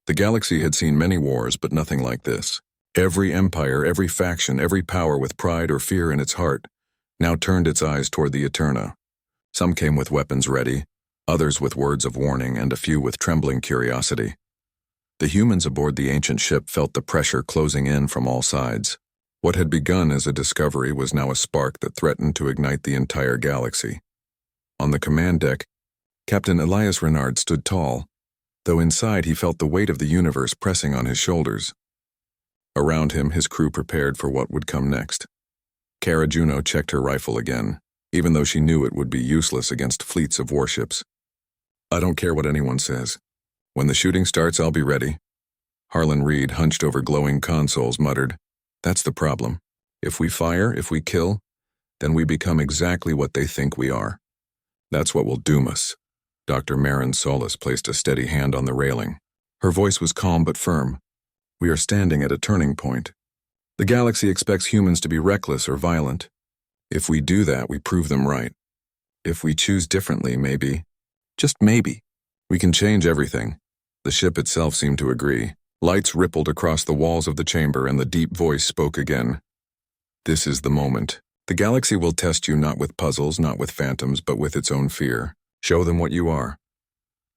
The galaxy had seen many wars, but nothing like this. Every empire, every faction, every power with pride or fear in its heart now turned its eyes toward the Eterna. Some came with weapons ready, others with words of warning, and a few with trembling curiosity. The humans aboard the ancient ship felt the pressure closing in from all sides. What had begun as a discovery was now a spark that threatened to ignite the entire galaxy. On the command deck, Captain Elias Renard stood tall, though inside he felt the weight of the universe pressing on his shoulders. Around him, his crew prepared for what would come next. Cara Juno checked her rifle again, even though she knew it would be useless against fleets of warships. "I don't care what anyone says. When the shooting starts, I'll be ready." Harlan Reed, hunched over glowing consoles, muttered, "That's the problem. If we fire, if we kill, then we become exactly what they think we are. That's what will doom us." Dr. Marin Solis placed a steady hand on the railing. Her voice was calm but firm. "We are standing at a turning point. The galaxy expects humans to be reckless or violent. If we do that, we prove them right. If we choose differently, maybe, just maybe, we can change everything." The ship itself seemed to agree. Lights rippled across the walls of the chamber, and the deep voice spoke again. "This is the moment. The galaxy will test you not with puzzles, not with phantoms, but with its own fear. Show them what you are."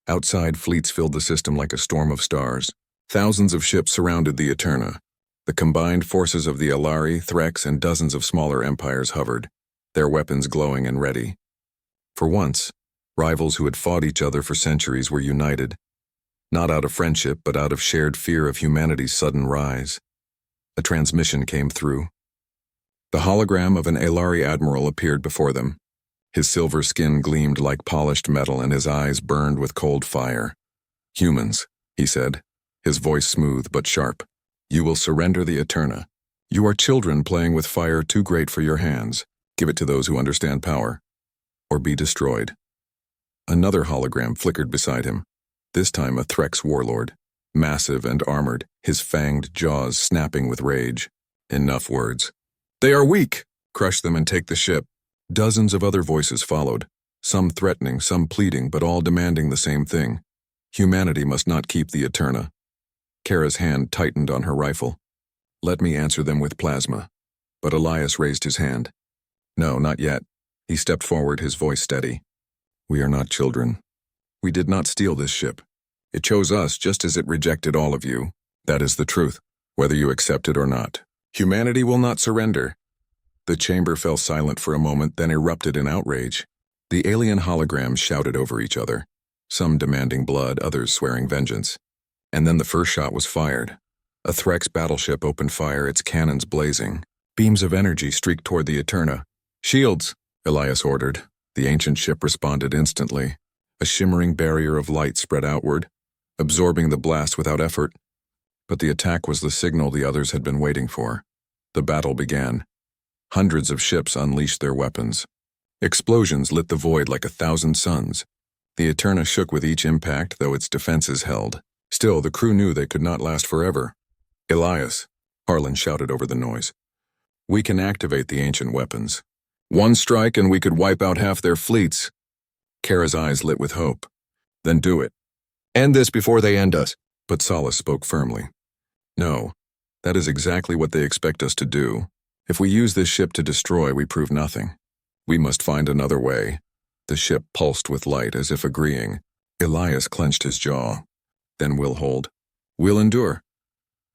Outside, fleets filled the system like a storm of stars. Thousands of ships surrounded the Eterna. The combined forces of the Alari, Threx, and dozens of smaller empires hovered, their weapons glowing and ready. For once, rivals who had fought each other for centuries were united, not out of friendship, but out of shared fear of humanity's sudden rise. A transmission came through. The hologram of an Alari admiral appeared before them. His silver skin gleamed like polished metal, and his eyes burned with cold fire. "Humans," he said, his voice smooth but sharp. "You will surrender the Eterna. You are children playing with fire too great for your hands. Give it to those who understand power, or be destroyed." Another hologram flickered beside him, this time a Threx warlord, massive and armored, his fanged jaws snapping with rage. "Enough words. They are weak! Crush them and take the ship." Dozens of other voices followed, some threatening, some pleading, but all demanding the same thing. Humanity must not keep the Eterna. Kara's hand tightened on her rifle. "Let me answer them with plasma." But Elias raised his hand. "No, not yet." He stepped forward, his voice steady. "We are not children. We did not steal this ship. It chose us just as it rejected all of you. That is the truth, whether you accept it or not. Humanity will not surrender." The chamber fell silent for a moment, then erupted in outrage. The alien holograms shouted over each other, some demanding blood, others swearing vengeance. And then the first shot was fired. A Threx battleship opened fire, its cannons blazing. Beams of energy streaked toward the Eterna. "Shields," Elias ordered. The ancient ship responded instantly. A shimmering barrier of light spread outward, absorbing the blast without effort. But the attack was the signal the others had been waiting for. The battle began. Hundreds of ships unleashed their weapons. Explosions lit the void like 1,000 suns. The Eterna shook with each impact, though its defenses held. Still, the crew knew they could not last forever. "Elias," Harlan shouted over the noise, "we can activate the ancient weapons. One strike and we could wipe out half their fleets." Kara's eyes lit with hope. "Then do it. End this before they end us." But Solis spoke firmly. "No, that is exactly what they expect us to do. If we use this ship to destroy, we prove nothing. We must find another way." The ship pulsed with light, as if agreeing. Elias clenched his jaw. "Then we'll hold. We'll endure."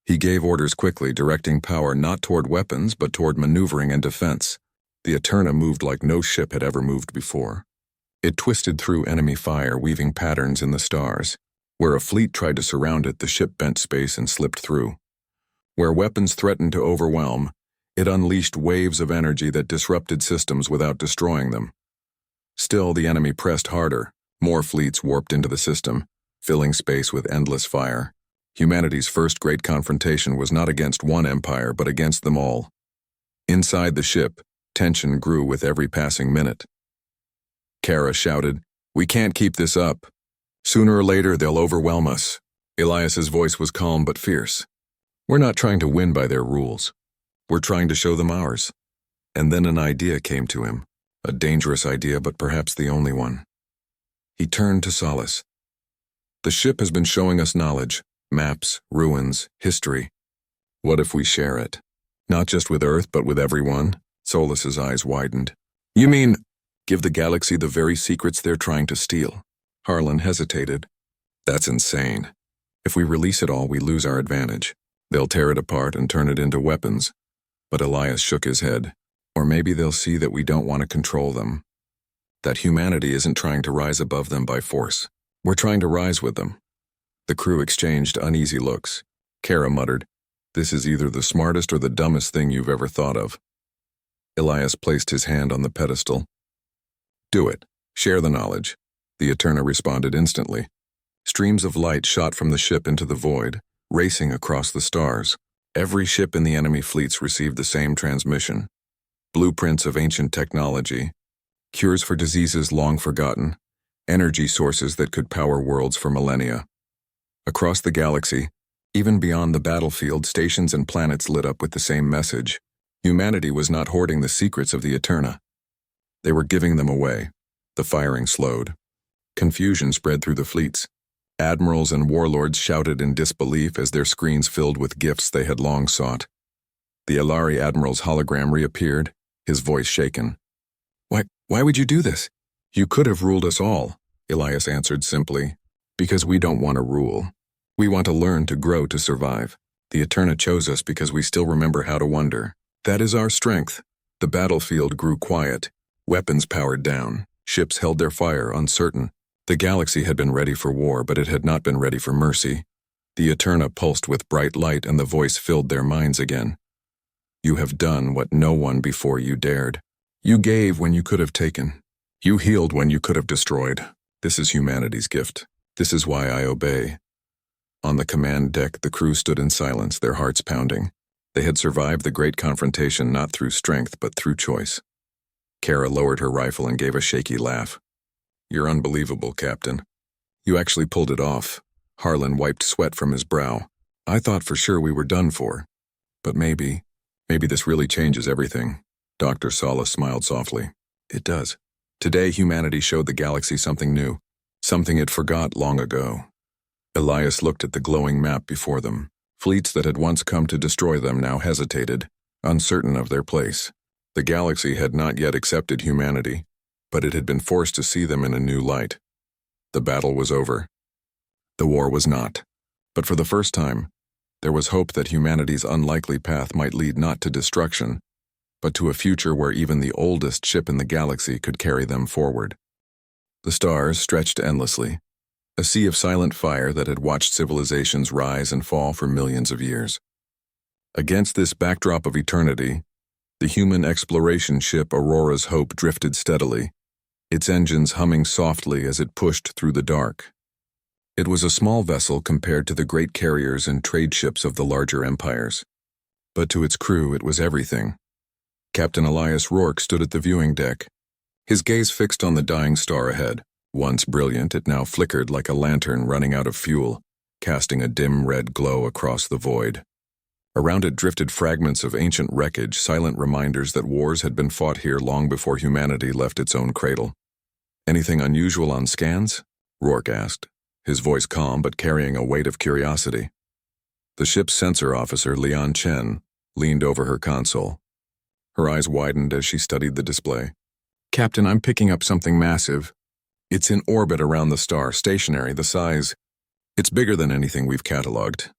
He gave orders quickly, directing power not toward weapons, but toward maneuvering and defense. The Eterna moved like no ship had ever moved before. It twisted through enemy fire, weaving patterns in the stars. Where a fleet tried to surround it, the ship bent space and slipped through. Where weapons threatened to overwhelm, it unleashed waves of energy that disrupted systems without destroying them. Still, the enemy pressed harder. More fleets warped into the system, filling space with endless fire. Humanity's first great confrontation was not against one empire, but against them all. Inside the ship, tension grew with every passing minute. Kara shouted, "We can't keep this up. Sooner or later, they'll overwhelm us." Elias's voice was calm but fierce. "We're not trying to win by their rules. We're trying to show them ours." And then an idea came to him, a dangerous idea, but perhaps the only one. He turned to Solis. "The ship has been showing us knowledge, Maps, ruins, history. What if we share it? Not just with Earth, but with everyone? Solus's eyes widened. You mean, give the galaxy the very secrets they're trying to steal? Harlan hesitated. That's insane. If we release it all, we lose our advantage. They'll tear it apart and turn it into weapons. But Elias shook his head. Or maybe they'll see that we don't want to control them. That humanity isn't trying to rise above them by force. We're trying to rise with them. The crew exchanged uneasy looks. Kara muttered, "This is either the smartest or the dumbest thing you've ever thought of." Elias placed his hand on the pedestal. Do it. Share the knowledge. The Eterna responded instantly. Streams of light shot from the ship into the void, racing across the stars. Every ship in the enemy fleets received the same transmission. Blueprints of ancient technology, cures for diseases long forgotten, energy sources that could power worlds for millennia. Across the galaxy, even beyond the battlefield, stations and planets lit up with the same message. Humanity was not hoarding the secrets of the Eterna. They were giving them away. The firing slowed. Confusion spread through the fleets. Admirals and warlords shouted in disbelief as their screens filled with gifts they had long sought. The Alari Admiral's hologram reappeared, his voice shaken. Why would you do this? You could have ruled us all, Elias answered simply. Because we don't want to rule. We want to learn to grow to survive. The Eterna chose us because we still remember how to wonder. That is our strength. The battlefield grew quiet. Weapons powered down. Ships held their fire, uncertain. The galaxy had been ready for war, but it had not been ready for mercy. The Eterna pulsed with bright light, and the voice filled their minds again. You have done what no one before you dared. You gave when you could have taken. You healed when you could have destroyed. This is humanity's gift. This is why I obey. On the command deck, the crew stood in silence, their hearts pounding. They had survived the great confrontation not through strength, but through choice. Kara lowered her rifle and gave a shaky laugh. You're unbelievable, Captain. You actually pulled it off. Harlan wiped sweat from his brow. I thought for sure we were done for. But maybe this really changes everything. Dr. Sala smiled softly. It does. Today, humanity showed the galaxy something new, something it forgot long ago. Elias looked at the glowing map before them. Fleets that had once come to destroy them now hesitated, uncertain of their place. The galaxy had not yet accepted humanity, but it had been forced to see them in a new light. The battle was over. The war was not. But for the first time, there was hope that humanity's unlikely path might lead not to destruction, but to a future where even the oldest ship in the galaxy could carry them forward. The stars stretched endlessly, a sea of silent fire that had watched civilizations rise and fall for millions of years. Against this backdrop of eternity, the human exploration ship Aurora's Hope drifted steadily, its engines humming softly as it pushed through the dark. It was a small vessel compared to the great carriers and trade ships of the larger empires. But to its crew, it was everything. Captain Elias Rourke stood at the viewing deck, his gaze fixed on the dying star ahead. Once brilliant, it now flickered like a lantern running out of fuel, casting a dim red glow across the void. Around it drifted fragments of ancient wreckage, silent reminders that wars had been fought here long before humanity left its own cradle. Anything unusual on scans? Rourke asked, his voice calm but carrying a weight of curiosity. The ship's sensor officer, Leon Chen, leaned over her console. Her eyes widened as she studied the display. Captain, I'm picking up something massive. It's in orbit around the star, stationary, the size. It's bigger than anything we've cataloged.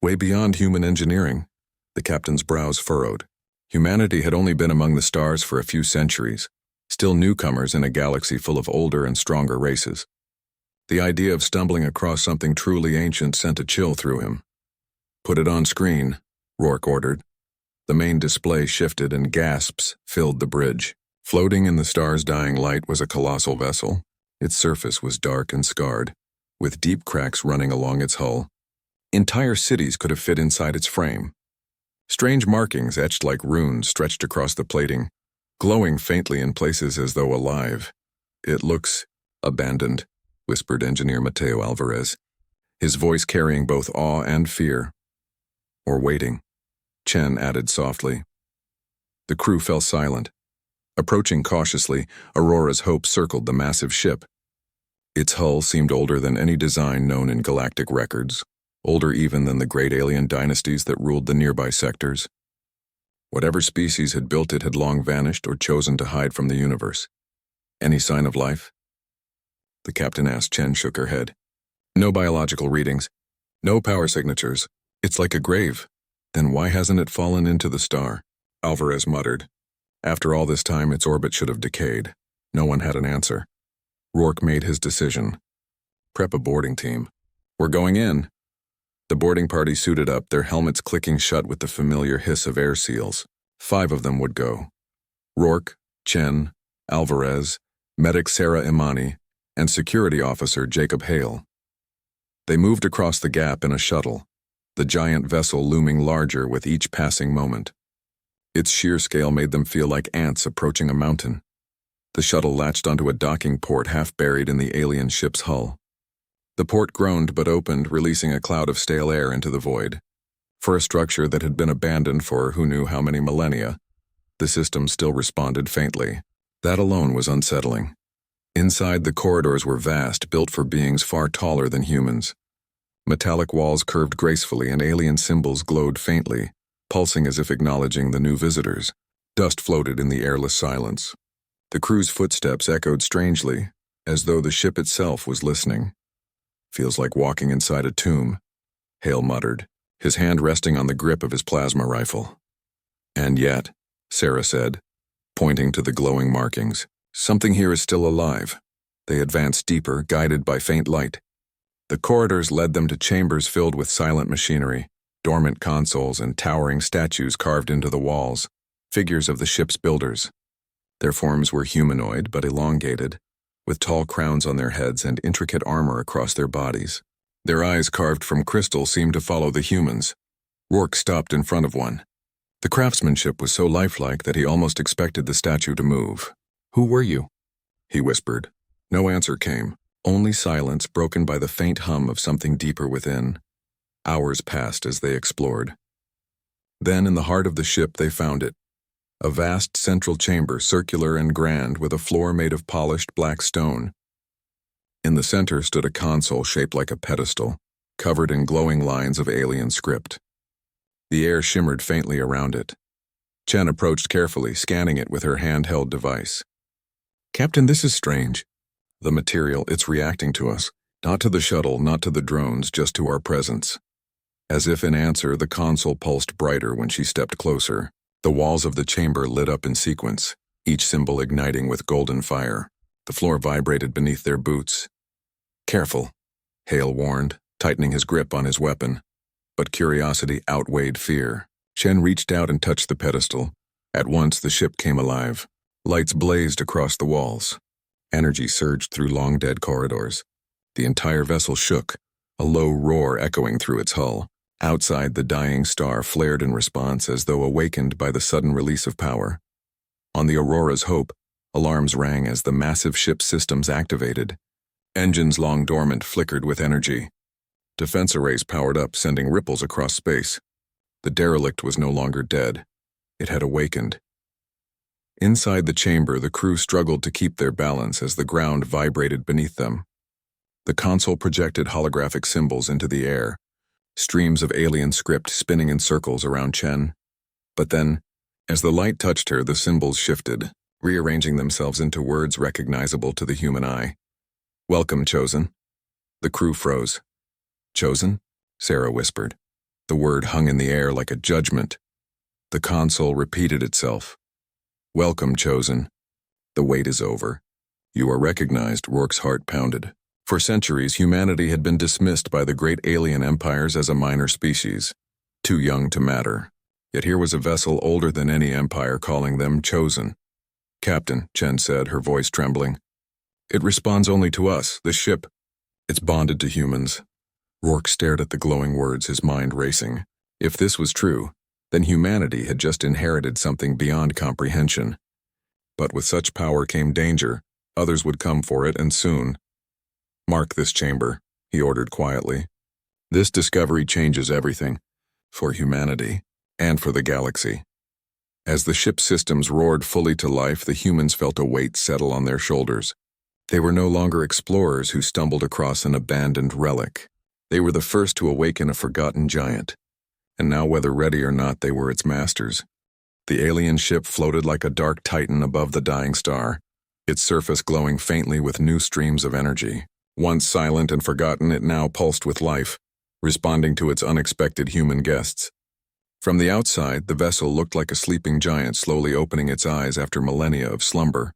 Way beyond human engineering. The captain's brows furrowed. Humanity had only been among the stars for a few centuries, still newcomers in a galaxy full of older and stronger races. The idea of stumbling across something truly ancient sent a chill through him. Put it on screen, Rourke ordered. The main display shifted and gasps filled the bridge. Floating in the star's dying light was a colossal vessel. Its surface was dark and scarred, with deep cracks running along its hull. Entire cities could have fit inside its frame. Strange markings etched like runes stretched across the plating, glowing faintly in places as though alive. It looks abandoned, whispered engineer Mateo Alvarez, his voice carrying both awe and fear. Or waiting, Chen added softly. The crew fell silent. Approaching cautiously, Aurora's Hope circled the massive ship. Its hull seemed older than any design known in galactic records, older even than the great alien dynasties that ruled the nearby sectors. Whatever species had built it had long vanished or chosen to hide from the universe. Any sign of life? The captain asked. Chen shook her head. No biological readings. No power signatures. It's like a grave. Then why hasn't it fallen into the star? Alvarez muttered. After all this time, its orbit should have decayed. No one had an answer. Rourke made his decision. Prep a boarding team. We're going in. The boarding party suited up, their helmets clicking shut with the familiar hiss of air seals. 5 of them would go. Rourke, Chen, Alvarez, medic Sarah Imani, and security officer Jacob Hale. They moved across the gap in a shuttle, the giant vessel looming larger with each passing moment. Its sheer scale made them feel like ants approaching a mountain. The shuttle latched onto a docking port half buried in the alien ship's hull. The port groaned but opened, releasing a cloud of stale air into the void. For a structure that had been abandoned for who knew how many millennia, the system still responded faintly. That alone was unsettling. Inside, the corridors were vast, built for beings far taller than humans. Metallic walls curved gracefully and alien symbols glowed faintly, pulsing as if acknowledging the new visitors. Dust floated in the airless silence. The crew's footsteps echoed strangely, as though the ship itself was listening. Feels like walking inside a tomb, Hale muttered, his hand resting on the grip of his plasma rifle. And yet, Sarah said, pointing to the glowing markings, something here is still alive. They advanced deeper, guided by faint light. The corridors led them to chambers filled with silent machinery, dormant consoles and towering statues carved into the walls, figures of the ship's builders. Their forms were humanoid but elongated, with tall crowns on their heads and intricate armor across their bodies. Their eyes carved from crystal seemed to follow the humans. Rourke stopped in front of one. The craftsmanship was so lifelike that he almost expected the statue to move. "Who were you?" he whispered. No answer came, only silence broken by the faint hum of something deeper within. Hours passed as they explored. Then in the heart of the ship they found it. A vast central chamber, circular and grand, with a floor made of polished black stone. In the center stood a console shaped like a pedestal, covered in glowing lines of alien script. The air shimmered faintly around it. Chen approached carefully, scanning it with her handheld device. "Captain, this is strange. The material, it's reacting to us. Not to the shuttle, not to the drones, just to our presence." As if in answer, the console pulsed brighter when she stepped closer. The walls of the chamber lit up in sequence, each symbol igniting with golden fire. The floor vibrated beneath their boots. "Careful," Hale warned, tightening his grip on his weapon. But curiosity outweighed fear. Chen reached out and touched the pedestal. At once the ship came alive. Lights blazed across the walls. Energy surged through long dead corridors. The entire vessel shook, a low roar echoing through its hull. Outside, the dying star flared in response as though awakened by the sudden release of power. On the Aurora's Hope, alarms rang as the massive ship's systems activated. Engines long dormant flickered with energy. Defense arrays powered up, sending ripples across space. The derelict was no longer dead. It had awakened. Inside the chamber, the crew struggled to keep their balance as the ground vibrated beneath them. The console projected holographic symbols into the air, streams of alien script spinning in circles around Chen. But then, as the light touched her, the symbols shifted, rearranging themselves into words recognizable to the human eye. "Welcome, Chosen." The crew froze. "Chosen?" Sarah whispered. The word hung in the air like a judgment. The console repeated itself. "Welcome, Chosen. The wait is over. You are recognized." Rourke's heart pounded. For centuries, humanity had been dismissed by the great alien empires as a minor species, too young to matter. Yet here was a vessel older than any empire calling them Chosen. "Captain," Chen said, her voice trembling. "It responds only to us, this ship. It's bonded to humans." Rourke stared at the glowing words, his mind racing. If this was true, then humanity had just inherited something beyond comprehension. But with such power came danger. Others would come for it, and soon. "Mark this chamber," he ordered quietly. "This discovery changes everything, for humanity, and for the galaxy." As the ship's systems roared fully to life, the humans felt a weight settle on their shoulders. They were no longer explorers who stumbled across an abandoned relic. They were the first to awaken a forgotten giant, and now whether ready or not they were its masters. The alien ship floated like a dark titan above the dying star, its surface glowing faintly with new streams of energy. Once silent and forgotten, it now pulsed with life, responding to its unexpected human guests. From the outside, the vessel looked like a sleeping giant slowly opening its eyes after millennia of slumber.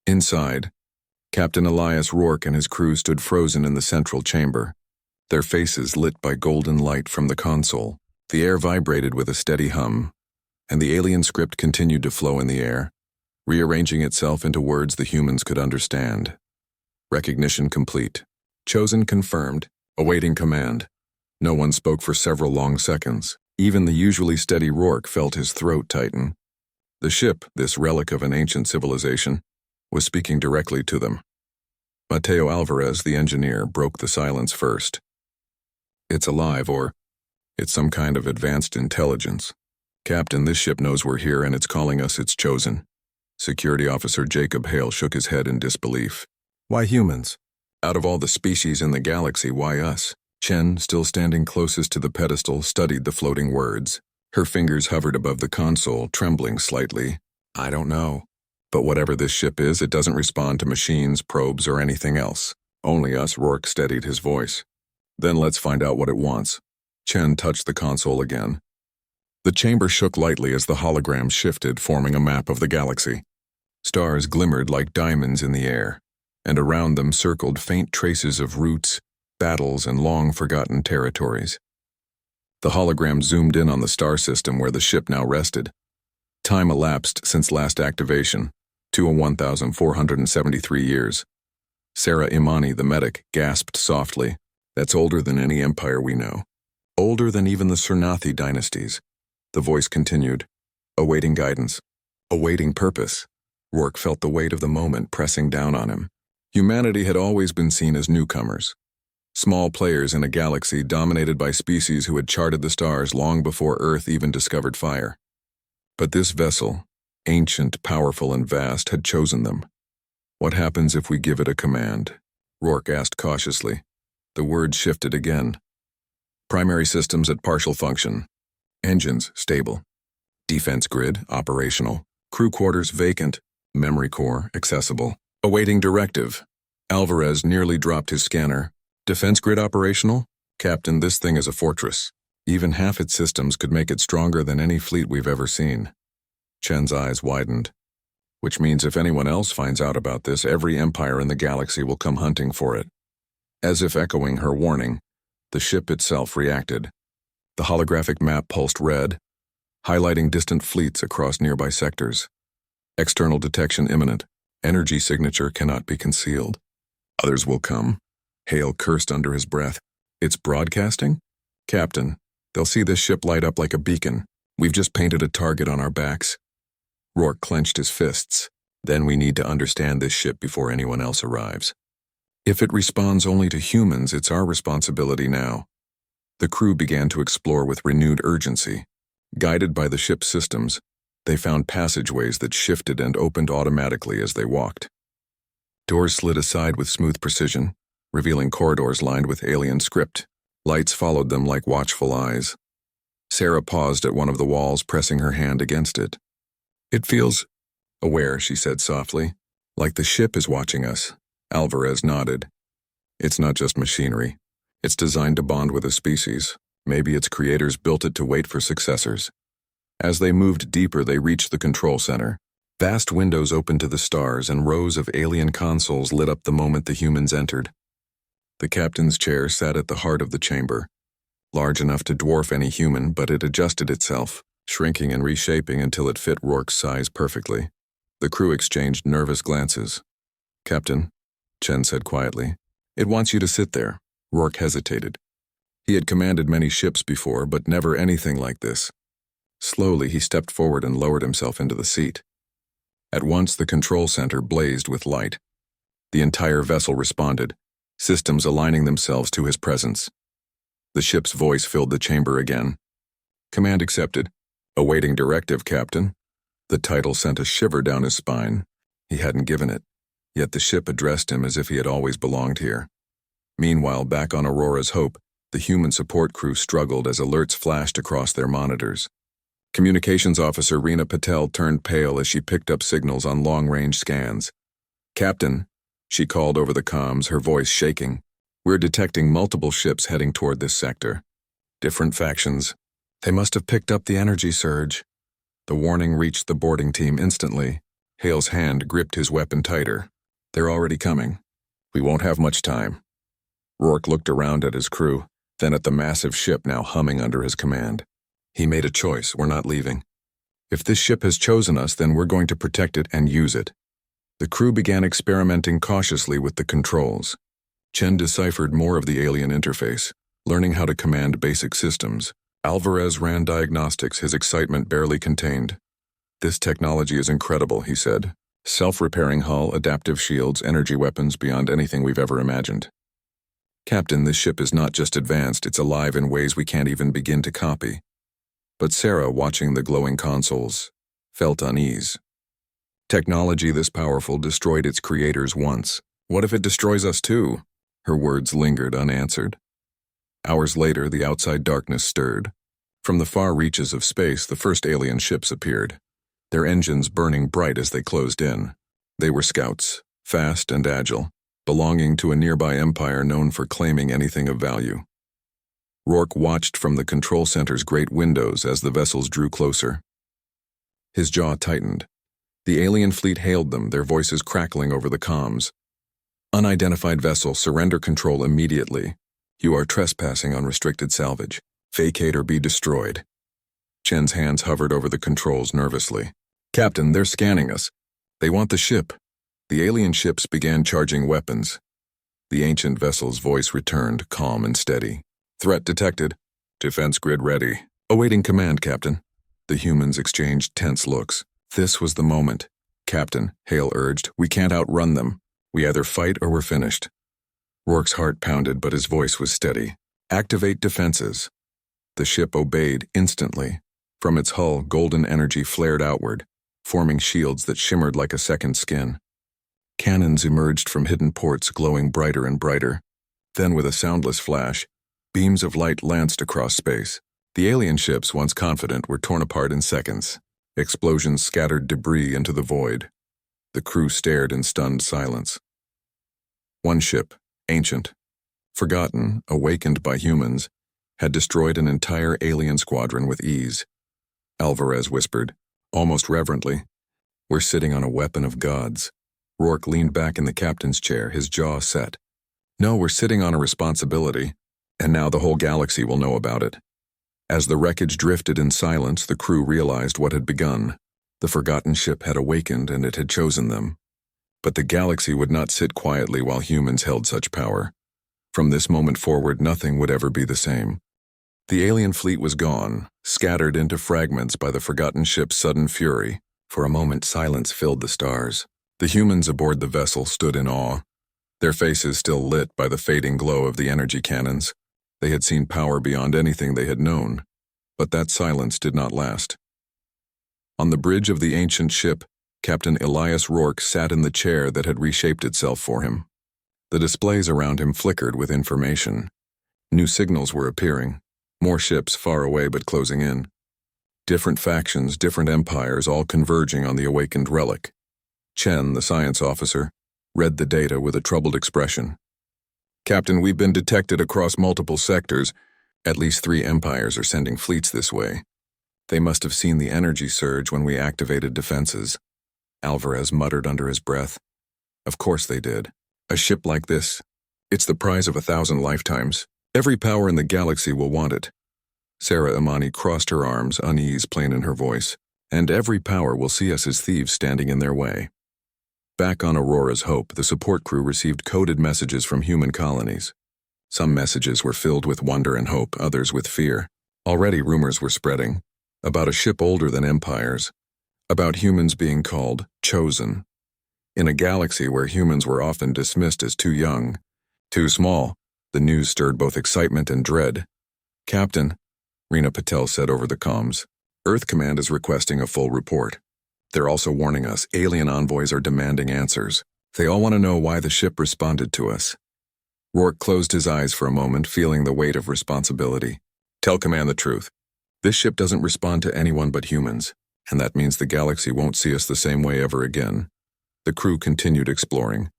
Inside, Captain Elias Rourke and his crew stood frozen in the central chamber, their faces lit by golden light from the console. The air vibrated with a steady hum, and the alien script continued to flow in the air, rearranging itself into words the humans could understand. Recognition complete. Chosen confirmed. Awaiting command. No one spoke for several long seconds. Even the usually steady Rourke felt his throat tighten. The ship, this relic of an ancient civilization, was speaking directly to them. Mateo Alvarez, the engineer, broke the silence first. It's alive, or it's some kind of advanced intelligence. Captain, this ship knows we're here and it's calling us its chosen. Security Officer Jacob Hale shook his head in disbelief. Why humans? Out of all the species in the galaxy, why us? Chen, still standing closest to the pedestal, studied the floating words. Her fingers hovered above the console, trembling slightly. I don't know. But whatever this ship is, it doesn't respond to machines, probes, or anything else. Only us. Rourke steadied his voice. Then let's find out what it wants. Chen touched the console again. The chamber shook lightly as the holograms shifted, forming a map of the galaxy. Stars glimmered like diamonds in the air, and around them circled faint traces of routes, battles, and long-forgotten territories. The hologram zoomed in on the star system where the ship now rested. Time elapsed since last activation, 1,473 years. Sarah Imani, the medic, gasped softly. That's older than any empire we know. Older than even the Cernathi dynasties. The voice continued. Awaiting guidance. Awaiting purpose. Rourke felt the weight of the moment pressing down on him. Humanity had always been seen as newcomers. Small players in a galaxy dominated by species who had charted the stars long before Earth even discovered fire. But this vessel, ancient, powerful, and vast, had chosen them. What happens if we give it a command? Rourke asked cautiously. The words shifted again. Primary systems at partial function. Engines stable. Defense grid operational. Crew quarters vacant. Memory core accessible. Awaiting directive. Alvarez nearly dropped his scanner. Defense grid operational? Captain, this thing is a fortress. Even half its systems could make it stronger than any fleet we've ever seen. Chen's eyes widened. Which means if anyone else finds out about this, every empire in the galaxy will come hunting for it. As if echoing her warning, the ship itself reacted. The holographic map pulsed red, highlighting distant fleets across nearby sectors. External detection imminent. Energy signature cannot be concealed. Others will come. Hale cursed under his breath. It's broadcasting? Captain, they'll see this ship light up like a beacon. We've just painted a target on our backs. Rourke clenched his fists. Then we need to understand this ship before anyone else arrives. If it responds only to humans, it's our responsibility now. The crew began to explore with renewed urgency. Guided by the ship's systems, they found passageways that shifted and opened automatically as they walked. Doors slid aside with smooth precision, revealing corridors lined with alien script. Lights followed them like watchful eyes. Sarah paused at one of the walls, pressing her hand against it. It feels aware, she said softly, like the ship is watching us. Alvarez nodded. It's not just machinery. It's designed to bond with a species. Maybe its creators built it to wait for successors. As they moved deeper, they reached the control center. Vast windows opened to the stars, and rows of alien consoles lit up the moment the humans entered. The captain's chair sat at the heart of the chamber, large enough to dwarf any human, but it adjusted itself, shrinking and reshaping until it fit Rourke's size perfectly. The crew exchanged nervous glances. Captain, Chen said quietly, it wants you to sit there. Rourke hesitated. He had commanded many ships before, but never anything like this. Slowly, he stepped forward and lowered himself into the seat. At once, the control center blazed with light. The entire vessel responded, systems aligning themselves to his presence. The ship's voice filled the chamber again. Command accepted. Awaiting directive, Captain. The title sent a shiver down his spine. He hadn't given it, yet the ship addressed him as if he had always belonged here. Meanwhile, back on Aurora's Hope, The human support crew struggled as alerts flashed across their monitors. Communications officer Reena Patel turned pale as she picked up signals on long-range scans. "Captain," she called over the comms, her voice shaking. "We're detecting multiple ships heading toward this sector. Different factions. They must have picked up the energy surge." The warning reached the boarding team instantly. Hale's hand gripped his weapon tighter. "They're already coming. We won't have much time." Rourke looked around at his crew, then at the massive ship now humming under his command. He made a choice. We're not leaving. If this ship has chosen us, then we're going to protect it and use it. The crew began experimenting cautiously with the controls. Chen deciphered more of the alien interface, learning how to command basic systems. Alvarez ran diagnostics, his excitement barely contained. "This technology is incredible," he said. "Self-repairing hull, adaptive shields, energy weapons beyond anything we've ever imagined." "Captain, this ship is not just advanced, it's alive in ways we can't even begin to copy." But Sarah, watching the glowing consoles, felt unease. "Technology this powerful destroyed its creators once. What if it destroys us too?" Her words lingered unanswered. Hours later, the outside darkness stirred. From the far reaches of space, the first alien ships appeared, their engines burning bright as they closed in. They were scouts, fast and agile, belonging to a nearby empire known for claiming anything of value. Rourke watched from the control center's great windows as the vessels drew closer. His jaw tightened. The alien fleet hailed them, their voices crackling over the comms. "Unidentified vessel, surrender control immediately. You are trespassing on restricted salvage. Vacate or be destroyed." Chen's hands hovered over the controls nervously. "Captain, they're scanning us. They want the ship." The alien ships began charging weapons. The ancient vessel's voice returned, calm and steady. "Threat detected. Defense grid ready. Awaiting command, Captain." The humans exchanged tense looks. This was the moment. "Captain," Hale urged, "we can't outrun them. We either fight or we're finished." Rourke's heart pounded, but his voice was steady. "Activate defenses." The ship obeyed instantly. From its hull, golden energy flared outward, forming shields that shimmered like a second skin. Cannons emerged from hidden ports, glowing brighter and brighter. Then, with a soundless flash, beams of light lanced across space. The alien ships, once confident, were torn apart in seconds. Explosions scattered debris into the void. The crew stared in stunned silence. One ship, ancient, forgotten, awakened by humans, had destroyed an entire alien squadron with ease. Alvarez whispered, almost reverently, "We're sitting on a weapon of gods." Rourke leaned back in the captain's chair, his jaw set. "No, we're sitting on a responsibility, and now the whole galaxy will know about it." As the wreckage drifted in silence, the crew realized what had begun. The forgotten ship had awakened, and it had chosen them. But the galaxy would not sit quietly while humans held such power. From this moment forward, nothing would ever be the same. The alien fleet was gone, scattered into fragments by the forgotten ship's sudden fury. For a moment, silence filled the stars. The humans aboard the vessel stood in awe, their faces still lit by the fading glow of the energy cannons. They had seen power beyond anything they had known, but that silence did not last. On the bridge of the ancient ship, Captain Elias Rourke sat in the chair that had reshaped itself for him. The displays around him flickered with information. New signals were appearing, more ships far away but closing in. Different factions, different empires, all converging on the awakened relic. Chen, the science officer, read the data with a troubled expression. "Captain, we've been detected across multiple sectors. At least 3 empires are sending fleets this way. They must have seen the energy surge when we activated defenses." Alvarez muttered under his breath. "Of course they did. A ship like this, it's the prize of 1,000 lifetimes. Every power in the galaxy will want it." Sarah Imani crossed her arms, unease plain in her voice. "And every power will see us as thieves standing in their way." Back on Aurora's Hope, the support crew received coded messages from human colonies. Some messages were filled with wonder and hope, others with fear. Already rumors were spreading about a ship older than empires, about humans being called chosen. In a galaxy where humans were often dismissed as too young, too small, the news stirred both excitement and dread. "Captain," Reena Patel said over the comms, "Earth Command is requesting a full report. They're also warning us alien envoys are demanding answers. They all want to know why the ship responded to us." Rourke closed his eyes for a moment, feeling the weight of responsibility. Tell Command the truth. This ship doesn't respond to anyone but humans, and that means the galaxy won't see us the same way ever again. The crew continued exploring,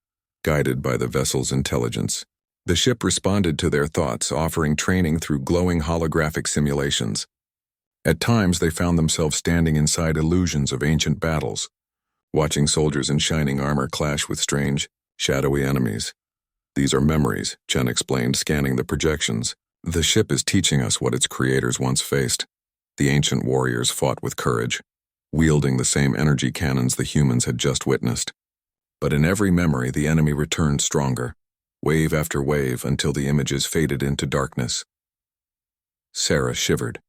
guided by the vessel's intelligence. The ship responded to their thoughts, offering training through glowing holographic simulations. At times, they found themselves standing inside illusions of ancient battles, watching soldiers in shining armor clash with strange, shadowy enemies. These are memories, Chen explained, scanning the projections. The ship is teaching us what its creators once faced. The ancient warriors fought with courage, wielding the same energy cannons the humans had just witnessed. But in every memory, the enemy returned stronger, wave after wave, until the images faded into darkness. Sarah shivered.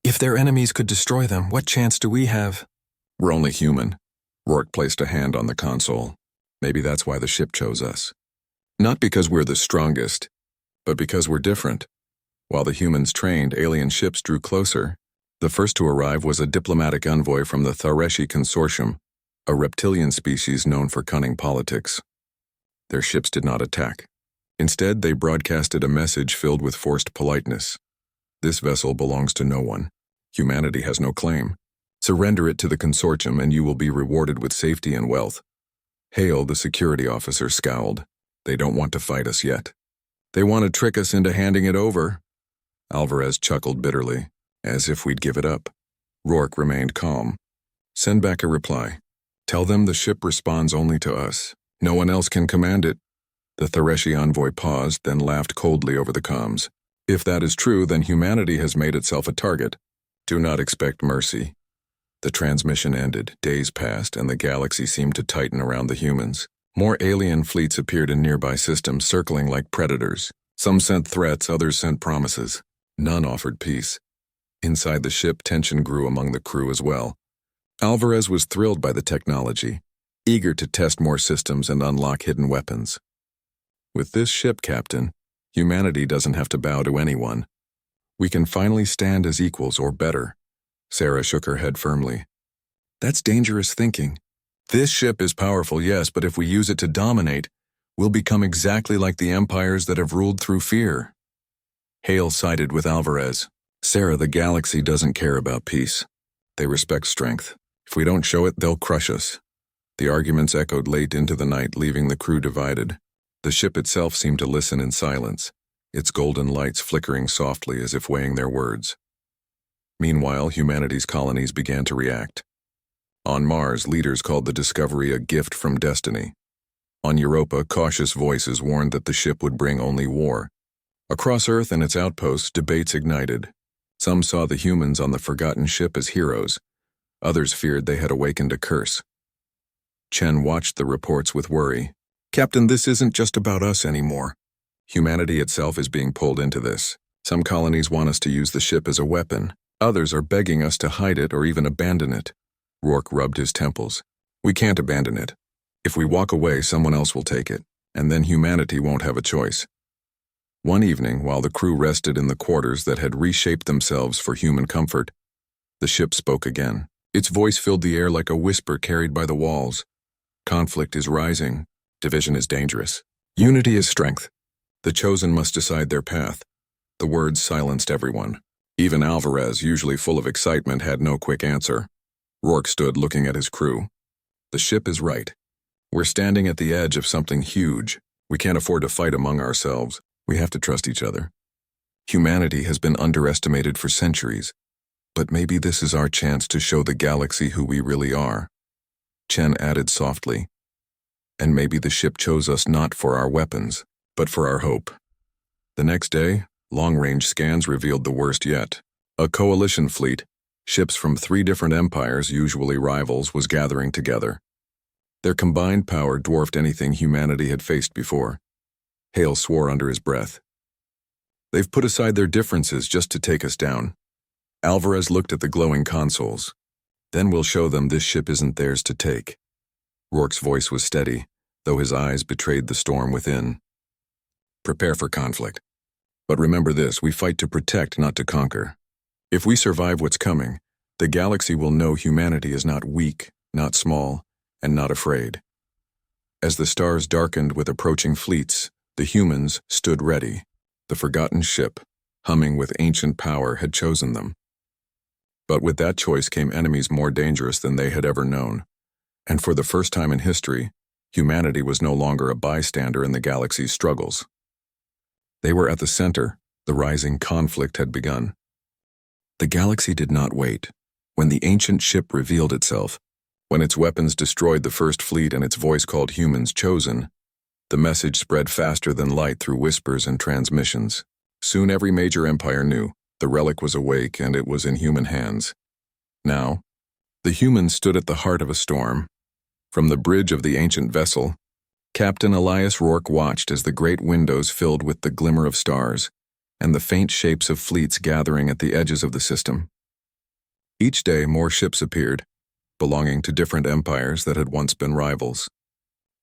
If their enemies could destroy them, what chance do we have? We're only human. Rourke placed a hand on the console. Maybe that's why the ship chose us. Not because we're the strongest, but because we're different. While the humans trained, alien ships drew closer. The first to arrive was a diplomatic envoy from the Thareshi Consortium, a reptilian species known for cunning politics. Their ships did not attack. Instead, they broadcasted a message filled with forced politeness. This vessel belongs to no one. Humanity has no claim. Surrender it to the consortium and you will be rewarded with safety and wealth. Hale, the security officer, scowled. They don't want to fight us yet. They want to trick us into handing it over. Alvarez chuckled bitterly, as if we'd give it up. Rourke remained calm. Send back a reply. Tell them the ship responds only to us. No one else can command it. The Thareshi envoy paused, then laughed coldly over the comms. If that is true, then humanity has made itself a target. Do not expect mercy. The transmission ended, days passed, and the galaxy seemed to tighten around the humans. More alien fleets appeared in nearby systems, circling like predators. Some sent threats, others sent promises. None offered peace. Inside the ship, tension grew among the crew as well. Alvarez was thrilled by the technology, eager to test more systems and unlock hidden weapons. With this ship, Captain, humanity doesn't have to bow to anyone. We can finally stand as equals or better. Sarah shook her head firmly. That's dangerous thinking. This ship is powerful, yes, but if we use it to dominate, we'll become exactly like the empires that have ruled through fear. Hale sided with Alvarez. Sarah, the galaxy doesn't care about peace. They respect strength. If we don't show it, they'll crush us. The arguments echoed late into the night, leaving the crew divided. The ship itself seemed to listen in silence, its golden lights flickering softly as if weighing their words. Meanwhile, humanity's colonies began to react. On Mars, leaders called the discovery a gift from destiny. On Europa, cautious voices warned that the ship would bring only war. Across Earth and its outposts, debates ignited. Some saw the humans on the forgotten ship as heroes. Others feared they had awakened a curse. Chen watched the reports with worry. Captain, this isn't just about us anymore. Humanity itself is being pulled into this. Some colonies want us to use the ship as a weapon. Others are begging us to hide it or even abandon it. Rourke rubbed his temples. We can't abandon it. If we walk away, someone else will take it, and then humanity won't have a choice. One evening, while the crew rested in the quarters that had reshaped themselves for human comfort, the ship spoke again. Its voice filled the air like a whisper carried by the walls. Conflict is rising. Division is dangerous. Unity is strength. The chosen must decide their path. The words silenced everyone. Even Alvarez, usually full of excitement, had no quick answer. Rourke stood looking at his crew. The ship is right. We're standing at the edge of something huge. We can't afford to fight among ourselves. We have to trust each other. Humanity has been underestimated for centuries, but maybe this is our chance to show the galaxy who we really are. Chen added softly, and maybe the ship chose us not for our weapons, but for our hope. The next day, long-range scans revealed the worst yet. A coalition fleet, ships from 3 different empires, usually rivals, was gathering together. Their combined power dwarfed anything humanity had faced before. Hale swore under his breath. They've put aside their differences just to take us down. Alvarez looked at the glowing consoles. Then we'll show them this ship isn't theirs to take. Rourke's voice was steady, though his eyes betrayed the storm within. Prepare for conflict. But remember this, we fight to protect, not to conquer. If we survive what's coming, the galaxy will know humanity is not weak, not small, and not afraid. As the stars darkened with approaching fleets, The humans stood ready. The forgotten ship, humming with ancient power, had chosen them. But with that choice came enemies more dangerous than they had ever known. And for the first time in history, humanity was no longer a bystander in the galaxy's struggles. They were at the center. The rising conflict had begun. The galaxy did not wait. When the ancient ship revealed itself, when its weapons destroyed the first fleet and its voice called humans chosen, the message spread faster than light through whispers and transmissions. Soon every major empire knew the relic was awake and it was in human hands. Now, the humans stood at the heart of a storm. From the bridge of the ancient vessel, Captain Elias Rourke watched as the great windows filled with the glimmer of stars and the faint shapes of fleets gathering at the edges of the system. Each day more ships appeared, belonging to different empires that had once been rivals.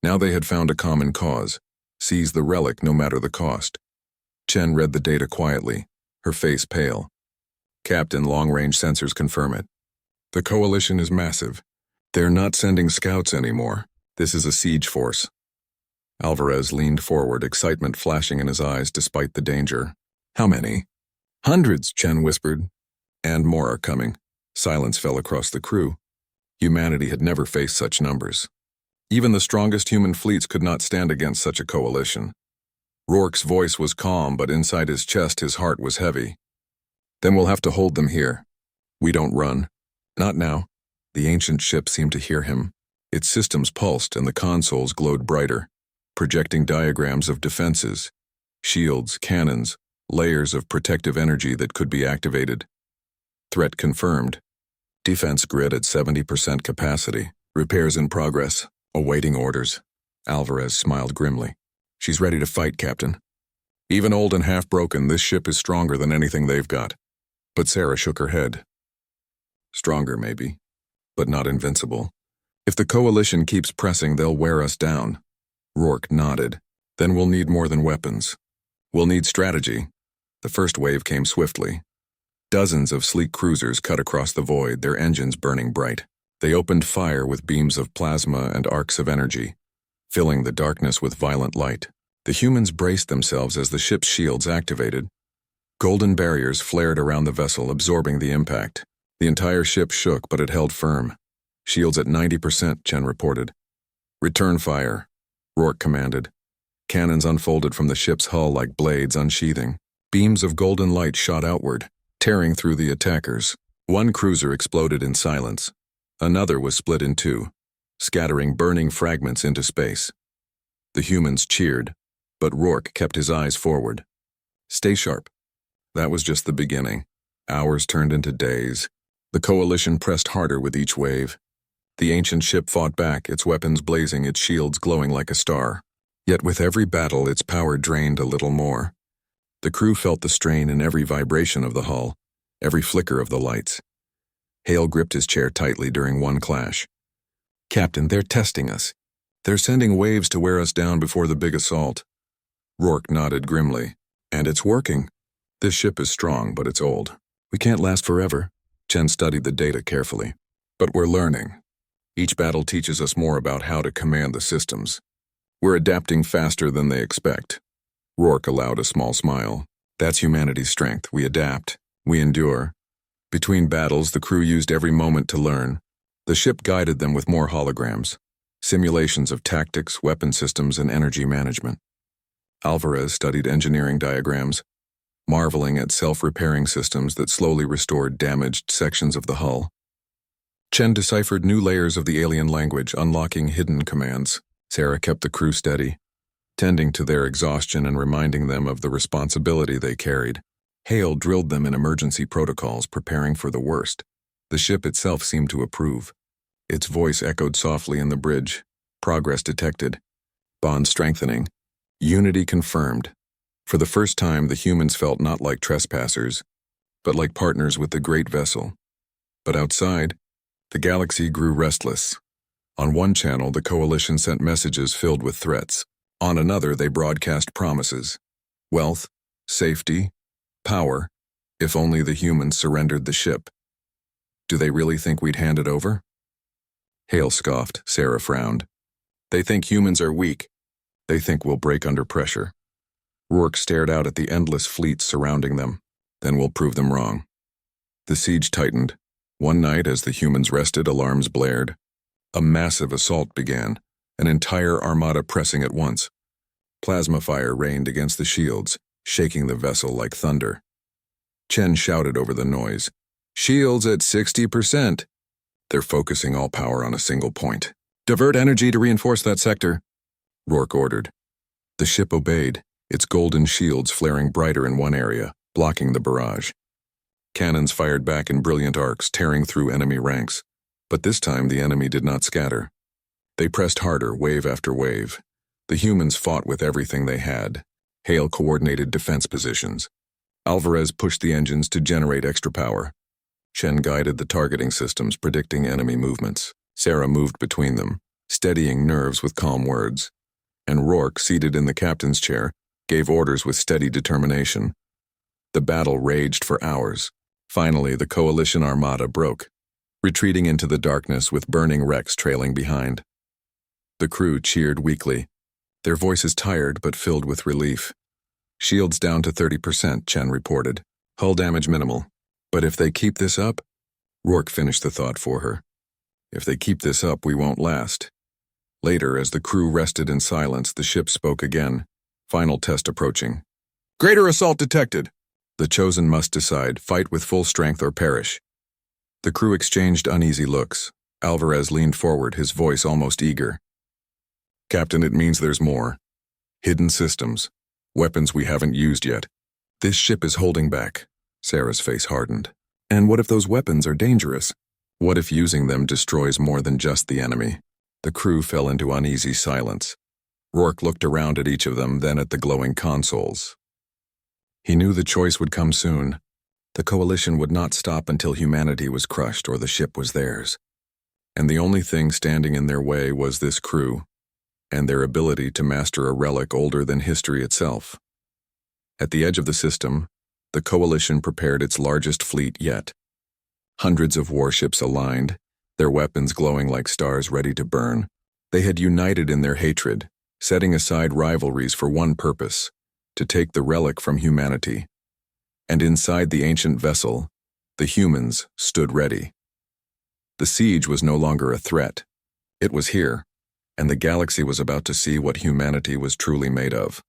Now they had found a common cause: seize the relic no matter the cost. Chen read the data quietly, her face pale. Captain, long-range sensors confirm it. The coalition is massive. They're not sending scouts anymore. This is a siege force. Alvarez leaned forward, excitement flashing in his eyes despite the danger. How many? Hundreds, Chen whispered. And more are coming. Silence fell across the crew. Humanity had never faced such numbers. Even the strongest human fleets could not stand against such a coalition. Rourke's voice was calm, but inside his chest his heart was heavy. Then we'll have to hold them here. We don't run. Not now. The ancient ship seemed to hear him. Its systems pulsed and the consoles glowed brighter, projecting diagrams of defenses, shields, cannons, layers of protective energy that could be activated. Threat confirmed. Defense grid at 70% capacity. Repairs in progress. Awaiting orders. Alvarez smiled grimly. She's ready to fight, Captain. Even old and half-broken, this ship is stronger than anything they've got. But Sarah shook her head. Stronger, maybe, but not invincible. If the coalition keeps pressing, they'll wear us down. Rourke nodded. Then we'll need more than weapons. We'll need strategy. The first wave came swiftly. Dozens of sleek cruisers cut across the void, their engines burning bright. They opened fire with beams of plasma and arcs of energy, filling the darkness with violent light. The humans braced themselves as the ship's shields activated. Golden barriers flared around the vessel, absorbing the impact. The entire ship shook, but it held firm. Shields at 90%, Chen reported. Return fire, Rourke commanded. Cannons unfolded from the ship's hull like blades unsheathing. Beams of golden light shot outward, tearing through the attackers. One cruiser exploded in silence. Another was split in two, scattering burning fragments into space. The humans cheered, but Rourke kept his eyes forward. Stay sharp. That was just the beginning. Hours turned into days. The coalition pressed harder with each wave. The ancient ship fought back, its weapons blazing, its shields glowing like a star. Yet with every battle, its power drained a little more. The crew felt the strain in every vibration of the hull, every flicker of the lights. Hale gripped his chair tightly during one clash. Captain, they're testing us. They're sending waves to wear us down before the big assault. Rourke nodded grimly. And it's working. This ship is strong, but it's old. We can't last forever. Chen studied the data carefully. But we're learning. Each battle teaches us more about how to command the systems. We're adapting faster than they expect. Rourke allowed a small smile. That's humanity's strength. We adapt. We endure. Between battles, the crew used every moment to learn. The ship guided them with more holograms, simulations of tactics, weapon systems, and energy management. Alvarez studied engineering diagrams, marveling at self-repairing systems that slowly restored damaged sections of the hull. Chen deciphered new layers of the alien language, unlocking hidden commands. Sarah kept the crew steady, tending to their exhaustion and reminding them of the responsibility they carried. Hale drilled them in emergency protocols, preparing for the worst. The ship itself seemed to approve. Its voice echoed softly in the bridge. Progress detected. Bond strengthening. Unity confirmed. For the first time, the humans felt not like trespassers, but like partners with the great vessel. But outside, the galaxy grew restless. On one channel, the coalition sent messages filled with threats. On another, they broadcast promises. Wealth, safety, power, if only the humans surrendered the ship. Do they really think we'd hand it over? Hale scoffed. Sarah frowned. They think humans are weak. They think we'll break under pressure. Rourke stared out at the endless fleets surrounding them. Then we'll prove them wrong. The siege tightened. One night, as the humans rested, alarms blared. A massive assault began, an entire armada pressing at once. Plasma fire rained against the shields, shaking the vessel like thunder. Chen shouted over the noise, "Shields at 60%. They're focusing all power on a single point. Divert energy to reinforce that sector," Rourke ordered. The ship obeyed, its golden shields flaring brighter in one area, blocking the barrage. Cannons fired back in brilliant arcs, tearing through enemy ranks. But this time the enemy did not scatter. They pressed harder, wave after wave. The humans fought with everything they had. Hale coordinated defense positions. Alvarez pushed the engines to generate extra power. Chen guided the targeting systems, predicting enemy movements. Sarah moved between them, steadying nerves with calm words. And Rourke, seated in the captain's chair, gave orders with steady determination. The battle raged for hours. Finally, the coalition armada broke, retreating into the darkness with burning wrecks trailing behind. The crew cheered weakly, their voices tired but filled with relief. "Shields down to 30%, Chen reported. Hull damage minimal. But if they keep this up," Rourke finished the thought for her. "If they keep this up, we won't last." Later, as the crew rested in silence, the ship spoke again. Final test approaching. "Greater assault detected. The chosen must decide, fight with full strength or perish." The crew exchanged uneasy looks. Alvarez leaned forward, his voice almost eager. "Captain, it means there's more. Hidden systems. Weapons we haven't used yet. This ship is holding back." Sarah's face hardened. "And what if those weapons are dangerous? What if using them destroys more than just the enemy?" The crew fell into uneasy silence. Rourke looked around at each of them, then at the glowing consoles. He knew the choice would come soon. The coalition would not stop until humanity was crushed or the ship was theirs. And the only thing standing in their way was this crew, and their ability to master a relic older than history itself. At the edge of the system, the coalition prepared its largest fleet yet. Hundreds of warships aligned, their weapons glowing like stars ready to burn. They had united in their hatred, setting aside rivalries for one purpose: to take the relic from humanity. And inside the ancient vessel, the humans stood ready. The siege was no longer a threat. It was here, and the galaxy was about to see what humanity was truly made of.